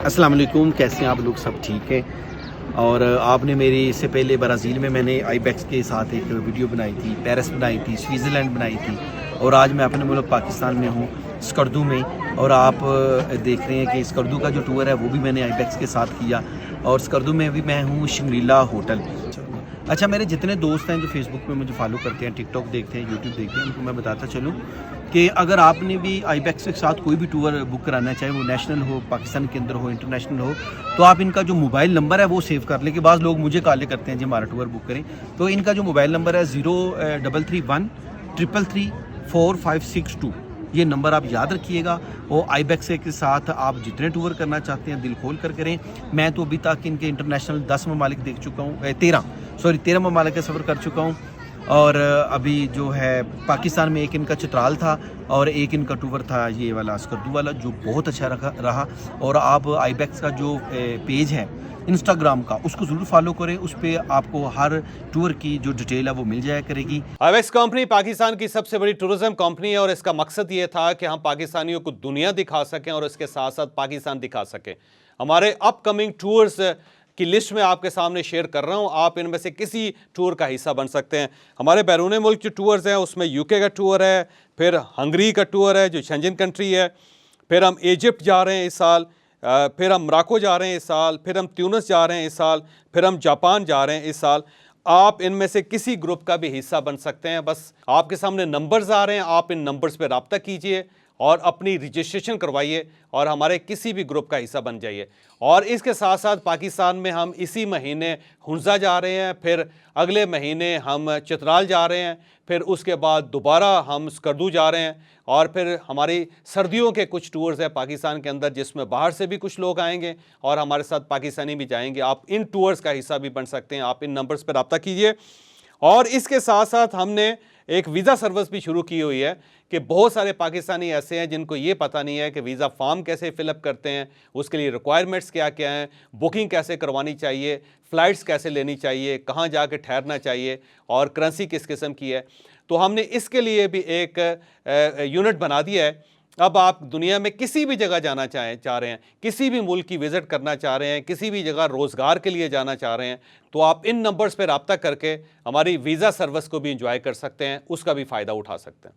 अस्सलाम वालेकुम, कैसे हैं आप लोग? सब ठीक है। और आपने मेरी इससे पहले ब्राज़ील में मैंने आईबेक्स के साथ एक वीडियो बनाई थी, पेरिस बनाई थी, स्विट्ज़रलैंड बनाई थी और आज मैं अपने मुल्क पाकिस्तान में हूँ, स्कर्दू में। और आप देख रहे हैं कि स्कर्दू का जो टूर है वो भी मैंने आईबेक्स के साथ किया और स्कर्दू में भी मैं हूँ शंग्रीला होटल। अच्छा, मेरे जितने दोस्त हैं जो फेसबुक पे मुझे फॉलो करते हैं, टिकटॉक देखते हैं, यूट्यूब देखते हैं, उनको मैं बताता चलूँ कि अगर आपने भी आईबेक्स के साथ कोई भी टूर बुक कराना है, चाहे वो नेशनल हो, पाकिस्तान के अंदर हो, इंटरनेशनल हो, तो आप इनका जो मोबाइल नंबर है वो सेव कर लें। कि बाज़ लोग मुझे कॉल करते हैं जी हमारा टूर बुक करें, तो इनका जो मोबाइल नंबर है 0331 333 4562, ये नंबर आप याद रखिएगा। और आईबेक्स के साथ आप जितने टूर करना चाहते हैं दिल खोल कर करें। मैं तो अभी तक इनके इंटरनेशनल 10 ममालिक देख चुका हूँ, 13 ममालिक का सफ़र कर चुका हूँ। और अभी जो है पाकिस्तान में एक इनका चित्राल था और एक इनका टूर था ये वाला स्कर्दू वाला, जो बहुत अच्छा रहा। और आप आईबेक्स का जो पेज है इंस्टाग्राम का, उसको ज़रूर फॉलो करें। उस पर आपको हर टूर की जो डिटेल है वो मिल जाया करेगी। आईबेक्स कंपनी पाकिस्तान की सबसे बड़ी टूरिज्म कंपनी है और इसका मकसद ये था कि हम पाकिस्तानियों को दुनिया दिखा सकें और इसके साथ साथ पाकिस्तान दिखा सकें। हमारे अपकमिंग टूर्स की लिस्ट में आपके सामने शेयर कर रहा हूं, आप इनमें से किसी टूर का हिस्सा बन सकते हैं। हमारे बैरून मुल्क जो टूर्स हैं उसमें यूके का टूर है, फिर हंगरी का टूर है जो शेंजन कंट्री है, फिर हम इजिप्ट जा रहे हैं इस साल, फिर हम मोरक्को जा रहे हैं इस साल, फिर हम ट्यूनिस जा रहे हैं इस साल, फिर हम जापान जा रहे हैं इस साल। आप इनमें से किसी ग्रुप का भी हिस्सा बन सकते हैं। बस आपके सामने नंबर्स आ रहे हैं, आप इन नंबर्स पे रब्ता कीजिए और अपनी रजिस्ट्रेशन करवाइए और हमारे किसी भी ग्रुप का हिस्सा बन जाइए। और इसके साथ साथ पाकिस्तान में हम इसी महीने हुंजा जा रहे हैं, फिर अगले महीने हम चित्राल जा रहे हैं, फिर उसके बाद दोबारा हम स्कर्दू जा रहे हैं और फिर हमारी सर्दियों के कुछ टूर्स हैं पाकिस्तान के अंदर जिसमें बाहर से भी कुछ लोग आएंगे और हमारे साथ पाकिस्तानी भी जाएंगे। आप इन टूर्स का हिस्सा भी बन सकते हैं, आप इन नंबर्स पर रब्ता कीजिए। और इसके साथ साथ हमने एक वीज़ा सर्विस भी शुरू की हुई है कि बहुत सारे पाकिस्तानी ऐसे हैं जिनको ये पता नहीं है कि वीज़ा फॉर्म कैसे फिलअप करते हैं, उसके लिए रिक्वायरमेंट्स क्या क्या हैं, बुकिंग कैसे करवानी चाहिए, फ़्लाइट्स कैसे लेनी चाहिए, कहाँ जाके ठहरना चाहिए और करेंसी किस किस्म की है। तो हमने इसके लिए भी एक यूनिट बना दिया है। अब आप दुनिया में किसी भी जगह जाना चाह रहे हैं, किसी भी मुल्क की विज़िट करना चाह रहे हैं, किसी भी जगह रोज़गार के लिए जाना चाह रहे हैं, तो आप इन नंबर्स पर रब्ता करके हमारी वीज़ा सर्विस को भी इंजॉय कर सकते हैं, उसका भी फ़ायदा उठा सकते हैं।